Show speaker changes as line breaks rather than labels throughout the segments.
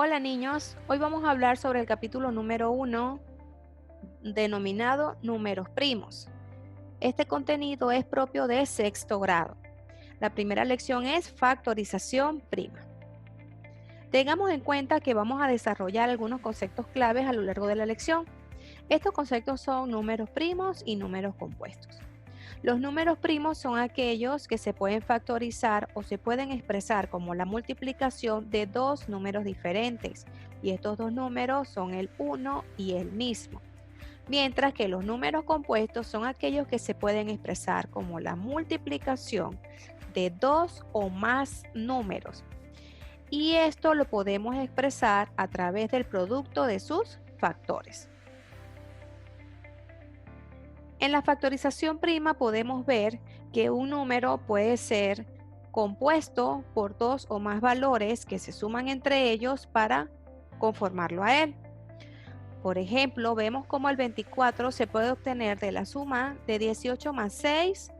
Hola niños, hoy vamos a hablar sobre el capítulo número 1 denominado números primos. Este contenido es propio de sexto grado. La primera lección es factorización prima. Tengamos en cuenta que vamos a desarrollar algunos conceptos claves a lo largo de la lección. Estos conceptos son números primos y números compuestos. Los números primos son aquellos que se pueden factorizar o se pueden expresar como la multiplicación de dos números diferentes, y estos dos números son el 1 y el mismo. Mientras que los números compuestos son aquellos que se pueden expresar como la multiplicación de dos o más números. Y esto lo podemos expresar a través del producto de sus factores. En la factorización prima podemos ver que un número puede ser compuesto por dos o más valores que se suman entre ellos para conformarlo a él. Por ejemplo, vemos cómo el 24 se puede obtener de la suma de 18 más 6,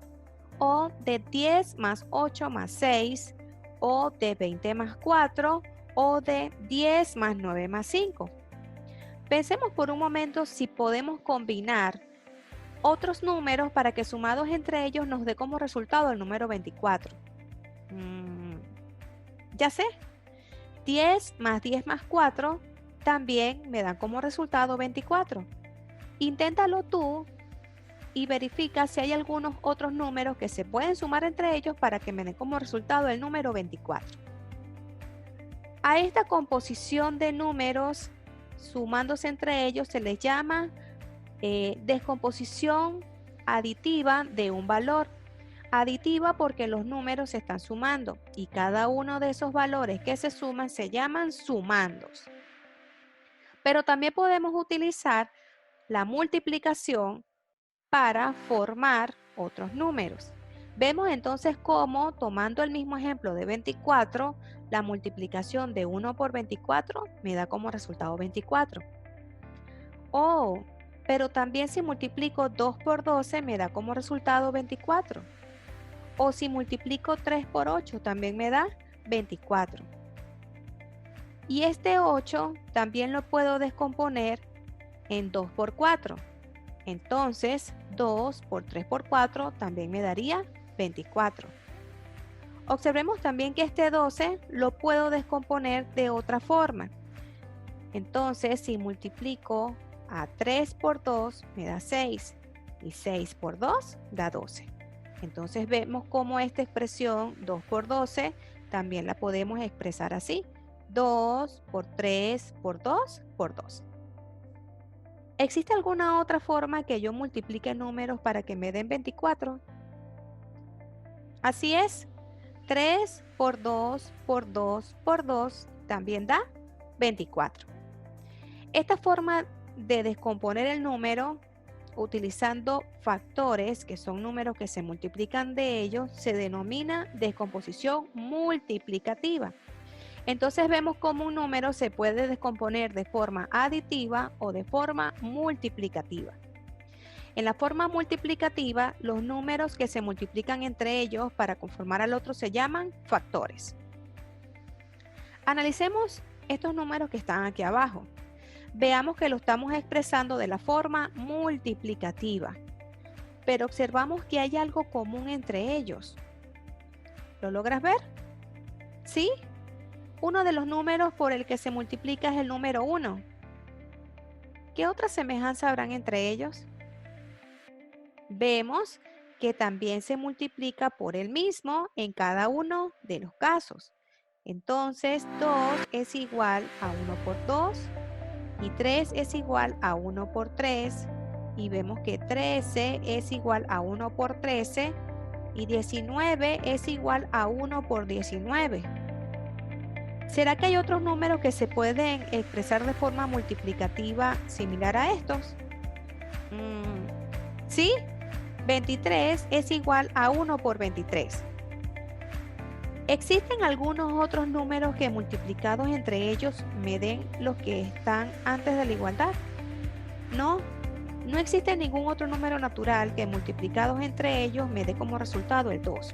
o de 10 más 8 más 6, o de 20 más 4, o de 10 más 9 más 5. Pensemos por un momento si podemos combinar otros números para que sumados entre ellos nos dé como resultado el número 24. Ya sé, 10 más 10 más 4 también me dan como resultado 24. Inténtalo tú y verifica si hay algunos otros números que se pueden sumar entre ellos para que me den como resultado el número 24. A esta composición de números sumándose entre ellos se les llama descomposición aditiva de un valor. Aditiva porque los números se están sumando y cada uno de esos valores que se suman se llaman sumandos. Pero también podemos utilizar la multiplicación para formar otros números. Vemos entonces cómo, tomando el mismo ejemplo de 24, la multiplicación de 1 por 24 me da como resultado 24. Pero también si multiplico 2 por 12 me da como resultado 24. O si multiplico 3 por 8 también me da 24. Y este 8 también lo puedo descomponer en 2 por 4. Entonces 2 por 3 por 4 también me daría 24. Observemos también que este 12 lo puedo descomponer de otra forma. Entonces si multiplico a 3 por 2 me da 6 y 6 por 2 da 12. Entonces vemos cómo esta expresión 2 por 12 también la podemos expresar así. 2 por 3 por 2 por 2. ¿Existe alguna otra forma que yo multiplique números para que me den 24? Así es. 3 por 2 por 2 por 2 también da 24. Esta forma de descomponer el número utilizando factores, que son números que se multiplican de ellos, se denomina descomposición multiplicativa. Entonces vemos cómo un número se puede descomponer de forma aditiva o de forma multiplicativa. En la forma multiplicativa, los números que se multiplican entre ellos para conformar al otro se llaman factores. Analicemos estos números que están aquí abajo. Veamos que lo estamos expresando de la forma multiplicativa, pero observamos que hay algo común entre ellos. ¿Lo logras ver? ¿Sí? Uno de los números por el que se multiplica es el número 1. ¿Qué otra semejanza habrán entre ellos? Vemos que también se multiplica por el mismo en cada uno de los casos. Entonces 2 es igual a 1 por 2 y 3 es igual a 1 por 3 y vemos que 13 es igual a 1 por 13 y 19 es igual a 1 por 19. ¿Será que hay otros números que se pueden expresar de forma multiplicativa similar a estos? ¿Sí? 23 es igual a 1 por 23. ¿Existen algunos otros números que multiplicados entre ellos me den los que están antes de la igualdad? No, no existe ningún otro número natural que multiplicados entre ellos me dé como resultado el 2.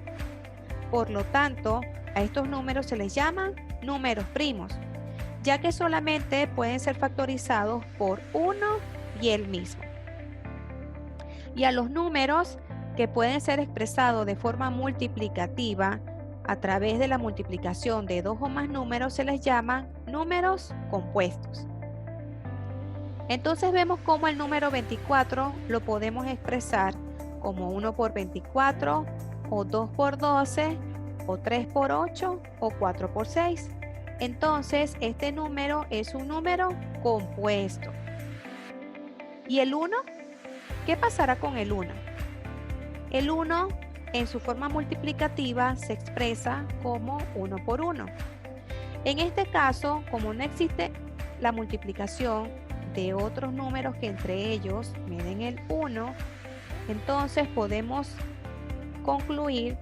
Por lo tanto, a estos números se les llaman números primos, ya que solamente pueden ser factorizados por uno y el mismo. Y a los números que pueden ser expresados de forma multiplicativa a través de la multiplicación de dos o más números se les llaman números compuestos. Entonces vemos cómo el número 24 lo podemos expresar como 1 por 24 o 2 por 12 o 3 por 8 o 4 por 6. Entonces este número es un número compuesto. ¿Y el 1? ¿Qué pasará con el 1? El 1 en su forma multiplicativa se expresa como 1 por 1. En este caso, como no existe la multiplicación de otros números que entre ellos me den el 1, entonces podemos concluir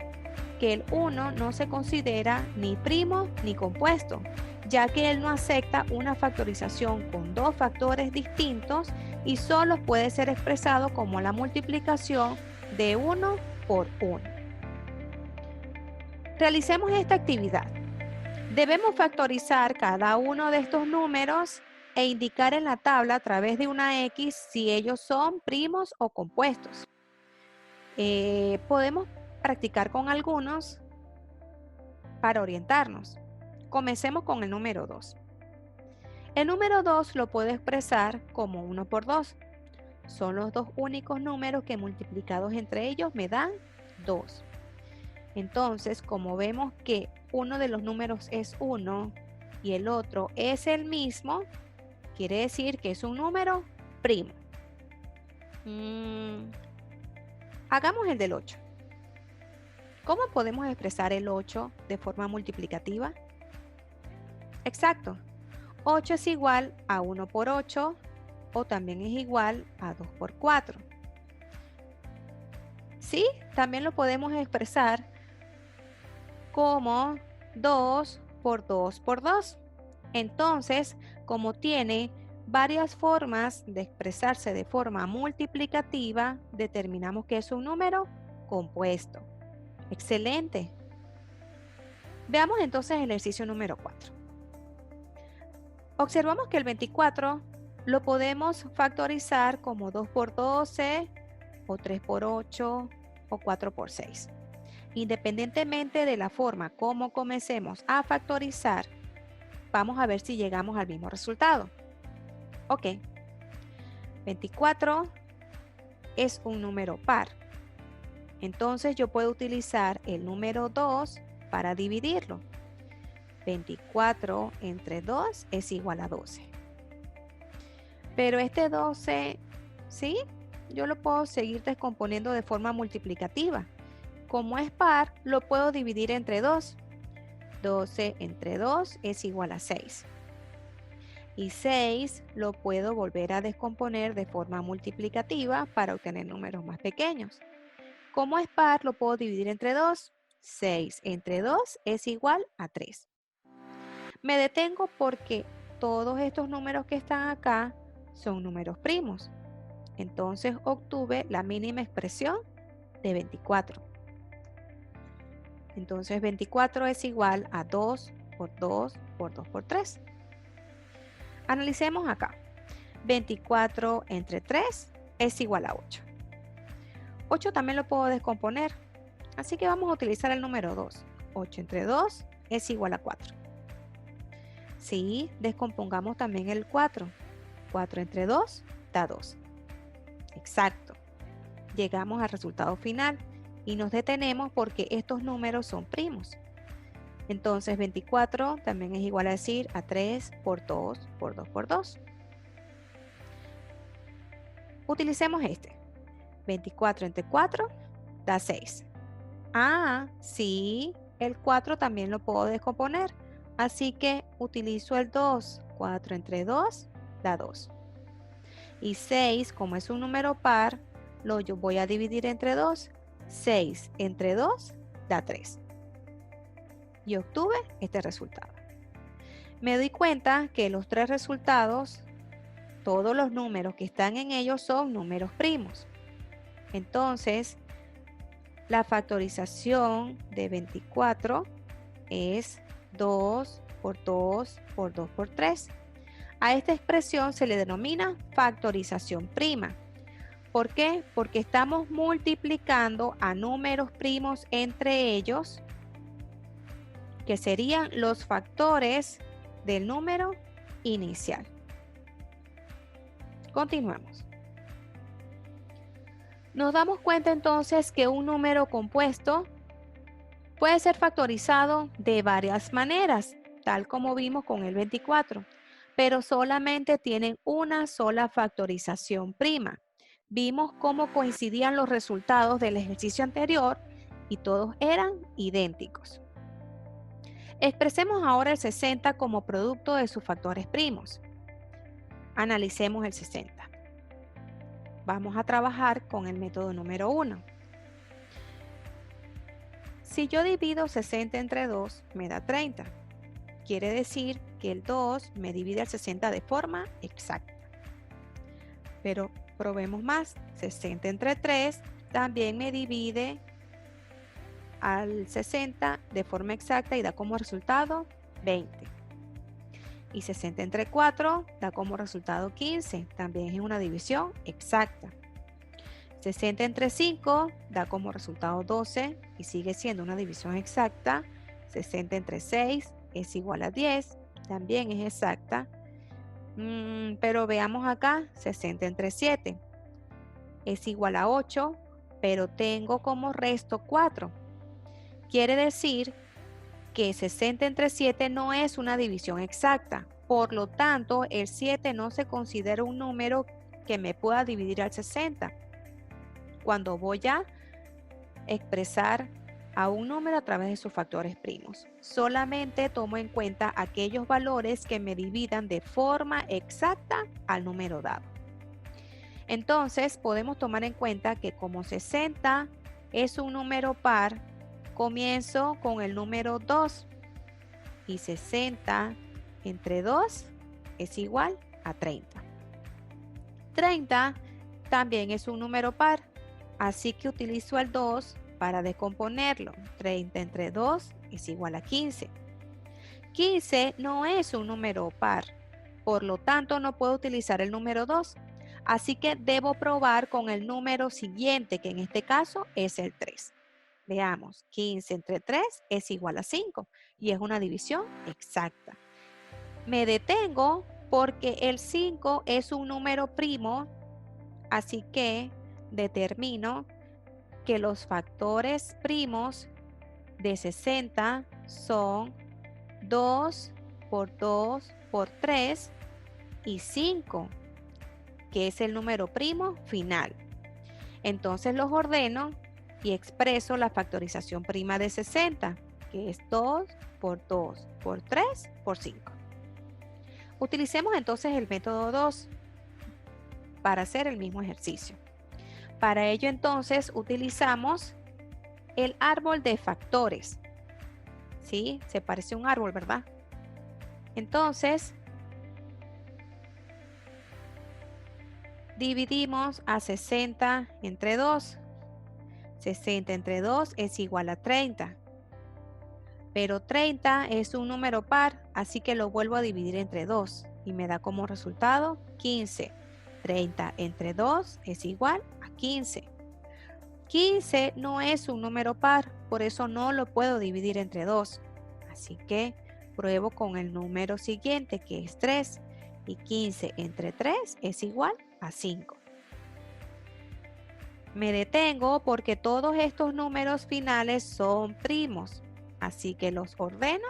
que el 1 no se considera ni primo ni compuesto, ya que él no acepta una factorización con dos factores distintos y solo puede ser expresado como la multiplicación de 1 por 1. Realicemos esta actividad. Debemos factorizar cada uno de estos números e indicar en la tabla a través de una X si ellos son primos o compuestos. Podemos practicar con algunos para orientarnos. Comencemos con el número 2. El número 2 lo puedo expresar como 1 por 2. Son los dos únicos números que multiplicados entre ellos me dan 2. Entonces, como vemos que uno de los números es 1 y el otro es el mismo, quiere decir que es un número primo. Hagamos el del 8. ¿Cómo podemos expresar el 8 de forma multiplicativa? Exacto. 8 es igual a 1 por 8 o también es igual a 2 por 4. Sí, también lo podemos expresar como 2 por 2 por 2. Entonces, como tiene varias formas de expresarse de forma multiplicativa, determinamos que es un número compuesto. Excelente. Veamos entonces el ejercicio número 4. Observamos que el 24 lo podemos factorizar como 2 por 12 o 3 por 8 o 4 por 6. Independientemente de la forma como comencemos a factorizar, vamos a ver si llegamos al mismo resultado. Ok. 24 es un número par. Entonces yo puedo utilizar el número 2 para dividirlo. 24 entre 2 es igual a 12. Pero este 12, ¿sí? Yo lo puedo seguir descomponiendo de forma multiplicativa. Como es par, lo puedo dividir entre 2. 12 entre 2 es igual a 6. Y 6 lo puedo volver a descomponer de forma multiplicativa para obtener números más pequeños. Como es par, lo puedo dividir entre 2. 6 entre 2 es igual a 3. Me detengo porque todos estos números que están acá son números primos. Entonces obtuve la mínima expresión de 24. Entonces 24 es igual a 2 por 2 por 2 por 3. Analicemos acá. 24 entre 3 es igual a 8. 8 también lo puedo descomponer. Así que vamos a utilizar el número 2. 8 entre 2 es igual a 4. Sí, descompongamos también el 4. 4 entre 2 da 2. Exacto. Llegamos al resultado final y nos detenemos porque estos números son primos. Entonces 24 también es igual a decir a 3 por 2 por 2 por 2. Utilicemos este. 24 entre 4 da 6. Ah, sí, el 4 también lo puedo descomponer. Así que utilizo el 2. 4 entre 2 da 2. Y 6, como es un número par, lo voy a dividir entre 2. 6 entre 2 da 3. Y obtuve este resultado. Me doy cuenta que los tres resultados, todos los números que están en ellos son números primos. Entonces, la factorización de 24 es 2 por 2 por 2 por 3. A esta expresión se le denomina factorización prima. ¿Por qué? Porque estamos multiplicando a números primos entre ellos, que serían los factores del número inicial. Continuemos. Nos damos cuenta entonces que un número compuesto puede ser factorizado de varias maneras, tal como vimos con el 24, pero solamente tienen una sola factorización prima. Vimos cómo coincidían los resultados del ejercicio anterior y todos eran idénticos. Expresemos ahora el 60 como producto de sus factores primos. Analicemos el 60. Vamos a trabajar con el método número 1. Si yo divido 60 entre 2, me da 30. Quiere decir que el 2 me divide el 60 de forma exacta. Pero probemos más. 60 entre 3 también me divide al 60 de forma exacta y da como resultado 20. Y 60 entre 4 da como resultado 15. También es una división exacta. 60 entre 5 da como resultado 12 y sigue siendo una división exacta. 60 entre 6 es igual a 10. También es exacta. Pero veamos acá, 60 entre 7 es igual a 8, pero tengo como resto 4. Quiere decir que 60 entre 7 no es una división exacta. Por lo tanto, el 7 no se considera un número que me pueda dividir al 60. Cuando voy a expresar a un número a través de sus factores primos, solamente tomo en cuenta aquellos valores que me dividan de forma exacta al número dado. Entonces, podemos tomar en cuenta que como 60 es un número par, comienzo con el número 2 y 60 entre 2 es igual a 30. 30 también es un número par, así que utilizo el 2 para descomponerlo. 30 entre 2 es igual a 15. 15 no es un número par, por lo tanto no puedo utilizar el número 2. Así que debo probar con el número siguiente, que en este caso es el 3. Veamos, 15 entre 3 es igual a 5 y es una división exacta. Me detengo porque el 5 es un número primo, así que determino que los factores primos de 60 son 2 por 2 por 3 y 5, que es el número primo final. Entonces los ordeno y expreso la factorización prima de 60, que es 2 por 2 por 3 por 5. Utilicemos entonces el método 2 para hacer el mismo ejercicio. Para ello entonces utilizamos el árbol de factores. ¿Sí? Se parece a un árbol, ¿verdad? Entonces, dividimos a 60 entre 2. 60 entre 2 es igual a 30. Pero 30 es un número par, así que lo vuelvo a dividir entre 2 y me da como resultado 15. 30 entre 2 es igual a 15. 15 no es un número par, por eso no lo puedo dividir entre 2. Así que pruebo con el número siguiente, que es 3. Y 15 entre 3 es igual a 5. Me detengo porque todos estos números finales son primos. Así que los ordeno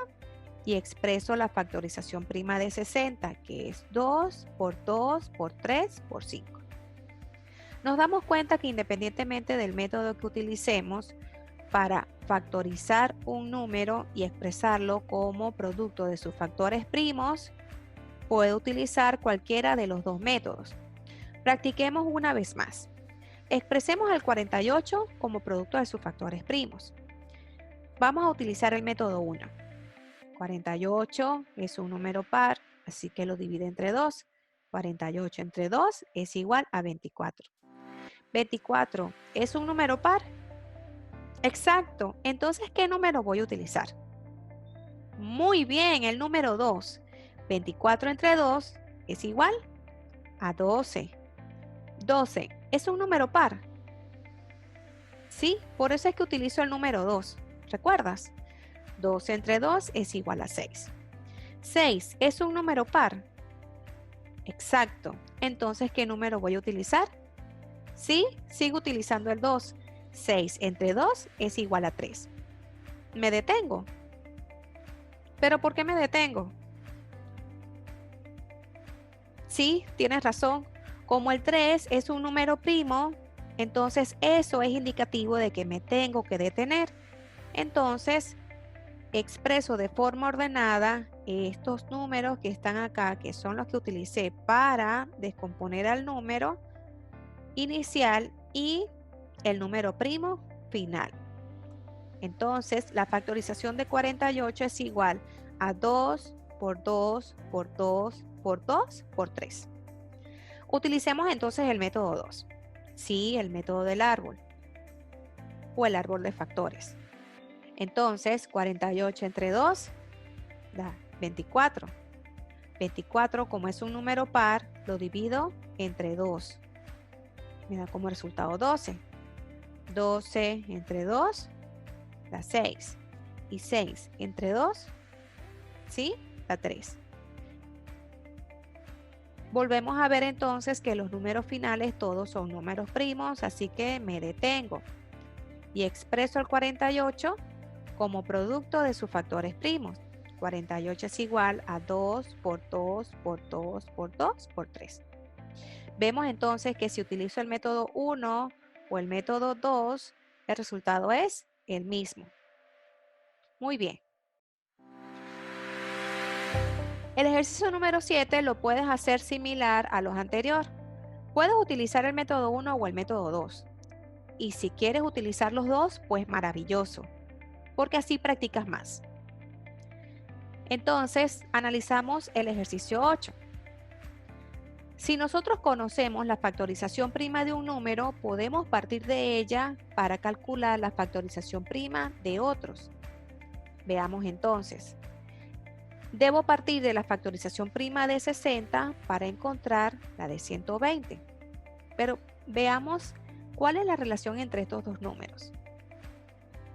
y expreso la factorización prima de 60, que es 2 por 2 por 3 por 5. Nos damos cuenta que independientemente del método que utilicemos para factorizar un número y expresarlo como producto de sus factores primos, puedo utilizar cualquiera de los dos métodos. Practiquemos una vez más. Expresemos el 48 como producto de sus factores primos. Vamos a utilizar el método 1. 48 es un número par, así que lo divide entre 2. 48 entre 2 es igual a 24. 24 es un número par. Exacto. Entonces, ¿qué número voy a utilizar? Muy bien, el número 2. 24 entre 2 es igual a 12. 12 es un número par. Sí, por eso es que utilizo el número 2. ¿Recuerdas? 12 entre 2 es igual a 6. 6 es un número par. Exacto. Entonces, ¿qué número voy a utilizar? Sí, sigo utilizando el 2. 6 entre 2 es igual a 3. Me detengo. ¿Pero por qué me detengo? Sí, tienes razón. Como el 3 es un número primo, entonces eso es indicativo de que me tengo que detener. Entonces, expreso de forma ordenada estos números que están acá, que son los que utilicé para descomponer al número inicial y el número primo final. Entonces, la factorización de 48 es igual a 2 por 2 por 2 por 2 por 3. Utilicemos entonces el método 2. Sí, el método del árbol o el árbol de factores. Entonces, 48 entre 2 da 24. 24, como es un número par, lo divido entre 2. Me da como resultado 12. 12 entre 2 da 6. Y 6 entre 2, ¿sí? Da 3. Volvemos a ver entonces que los números finales todos son números primos, así que me detengo. Y expreso el 48 como producto de sus factores primos. 48 es igual a 2 por 2 por 2 por 2 por 3. Vemos entonces que si utilizo el método 1 o el método 2, el resultado es el mismo. Muy bien. El ejercicio número 7 lo puedes hacer similar a los anteriores. Puedes utilizar el método 1 o el método 2. Y si quieres utilizar los dos, pues maravilloso, porque así practicas más. Entonces, analizamos el ejercicio 8. Si nosotros conocemos la factorización prima de un número, podemos partir de ella para calcular la factorización prima de otros. Veamos entonces. Debo partir de la factorización prima de 60 para encontrar la de 120. Pero veamos cuál es la relación entre estos dos números.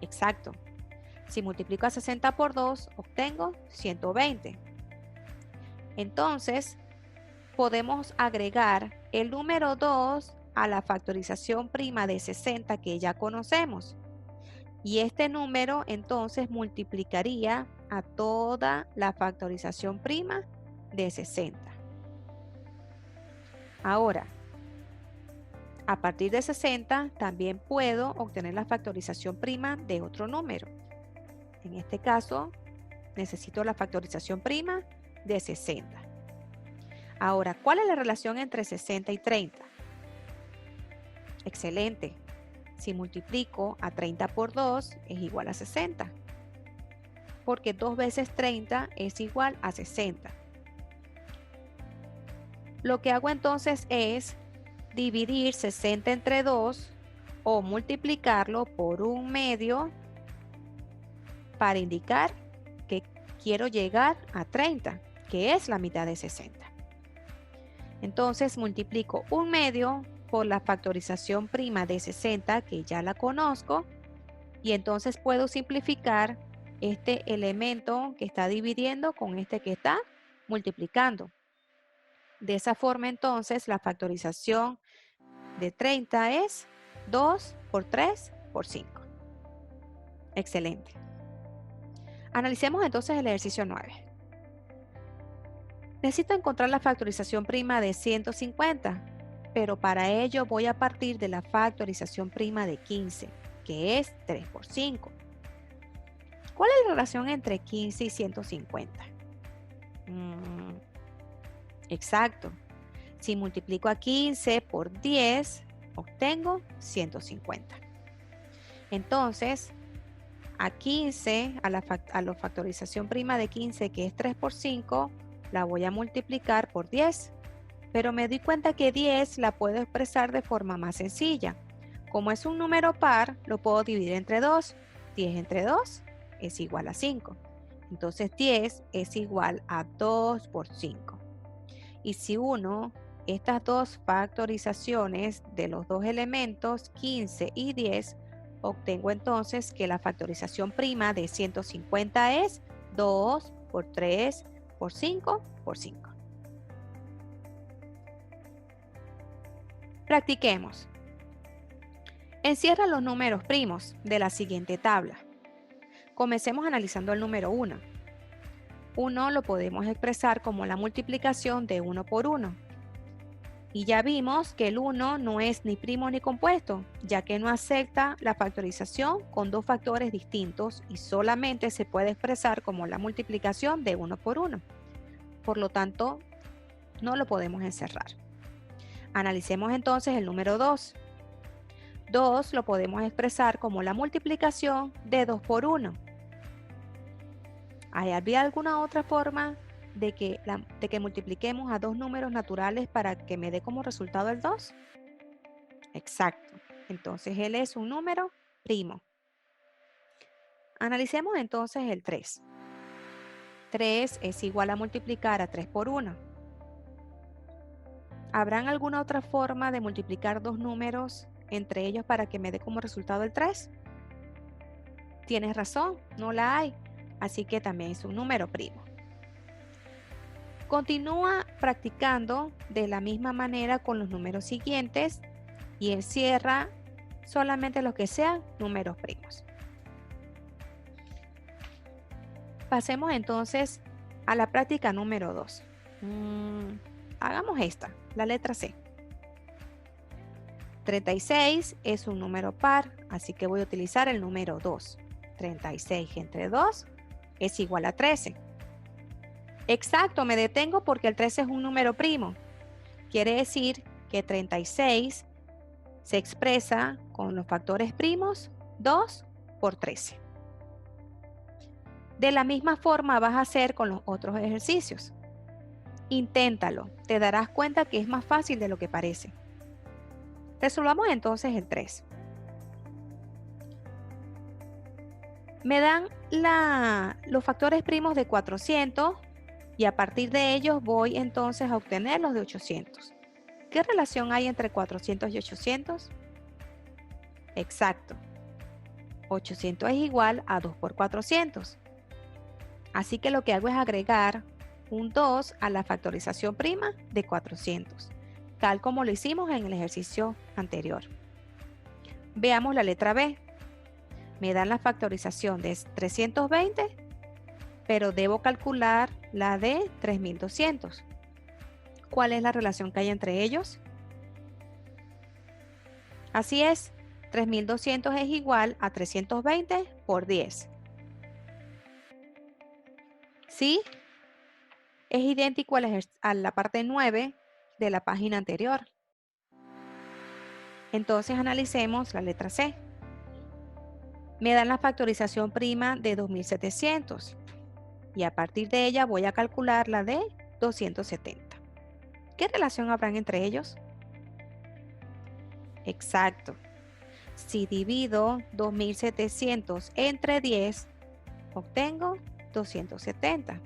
Exacto. Si multiplico a 60 por 2, obtengo 120. Entonces, podemos agregar el número 2 a la factorización prima de 60 que ya conocemos. Y este número entonces multiplicaría a toda la factorización prima de 60. Ahora, a partir de 60 también puedo obtener la factorización prima de otro número. En este caso, necesito la factorización prima de 60. Ahora, ¿cuál es la relación entre 60 y 30? Excelente. Si multiplico a 30 por 2 es igual a 60. Porque 2 veces 30 es igual a 60. Lo que hago entonces es dividir 60 entre 2 o multiplicarlo por 1/2 para indicar que quiero llegar a 30, que es la mitad de 60. Entonces multiplico 1/2 por la factorización prima de 60, que ya la conozco, y entonces puedo simplificar este elemento que está dividiendo con este que está multiplicando. De esa forma entonces la factorización de 30 es 2 por 3 por 5. Excelente. Analicemos entonces el ejercicio 9. Necesito encontrar la factorización prima de 150, pero para ello voy a partir de la factorización prima de 15, que es 3 por 5. ¿Cuál es la relación entre 15 y 150? Exacto. Si multiplico a 15 por 10, obtengo 150. Entonces, a 15, a la factorización prima de 15, que es 3 por 5, la voy a multiplicar por 10. Pero me di cuenta que 10 la puedo expresar de forma más sencilla. Como es un número par, lo puedo dividir entre 2. 10 entre 2 es igual a 5. Entonces 10 es igual a 2 por 5. Y si uno estas dos factorizaciones de los dos elementos, 15 y 10, obtengo entonces que la factorización prima de 150 es 2 por 3 por 5 por 5. Practiquemos. Encierra los números primos de la siguiente tabla. Comencemos analizando el número 1. 1 lo podemos expresar como la multiplicación de 1 por 1. Y ya vimos que el 1 no es ni primo ni compuesto, ya que no acepta la factorización con dos factores distintos y solamente se puede expresar como la multiplicación de 1 por 1. Por lo tanto, no lo podemos encerrar. Analicemos entonces el número 2. 2 lo podemos expresar como la multiplicación de 2 por 1. ¿Había alguna otra forma de que multipliquemos a dos números naturales para que me dé como resultado el 2? Exacto. Entonces él es un número primo. Analicemos entonces el 3. 3 es igual a multiplicar a 3 por 1. ¿Habrán alguna otra forma de multiplicar dos números entre ellos para que me dé como resultado el 3? Tienes razón, no la hay. Así que también es un número primo. Continúa practicando de la misma manera con los números siguientes y encierra solamente los que sean números primos. Pasemos entonces a la práctica número 2. Hagamos esta, la letra C. 36 es un número par, así que voy a utilizar el número 2. 36 entre 2 es igual a 13. Exacto, me detengo porque el 13 es un número primo. Quiere decir que 36 se expresa con los factores primos 2 por 13. De la misma forma vas a hacer con los otros ejercicios. Inténtalo, te darás cuenta que es más fácil de lo que parece. Resolvamos entonces el 3. Me dan los factores primos de 400 y a partir de ellos voy entonces a obtener los de 800. ¿Qué relación hay entre 400 y 800? Exacto. 800 es igual a 2 por 400. Así que lo que hago es agregar un 2 a la factorización prima de 400, tal como lo hicimos en el ejercicio anterior. Veamos la letra B. Me dan la factorización de 320, pero debo calcular la de 3200. ¿Cuál es la relación que hay entre ellos? Así es, 3200 es igual a 320 por 10. ¿Sí? Es idéntico a la parte 9 de la página anterior. Entonces analicemos la letra C. Me dan la factorización prima de 2700 y a partir de ella voy a calcular la de 270. ¿Qué relación habrán entre ellos? Exacto. Si divido 2700 entre 10, obtengo 270.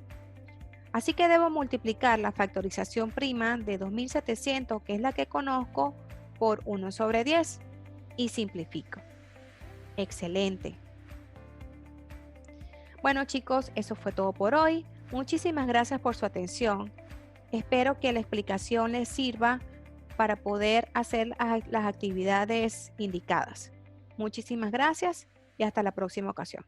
Así que debo multiplicar la factorización prima de 2700, que es la que conozco, por 1 sobre 10 y simplifico. Excelente. Bueno chicos, eso fue todo por hoy. Muchísimas gracias por su atención. Espero que la explicación les sirva para poder hacer las actividades indicadas. Muchísimas gracias y hasta la próxima ocasión.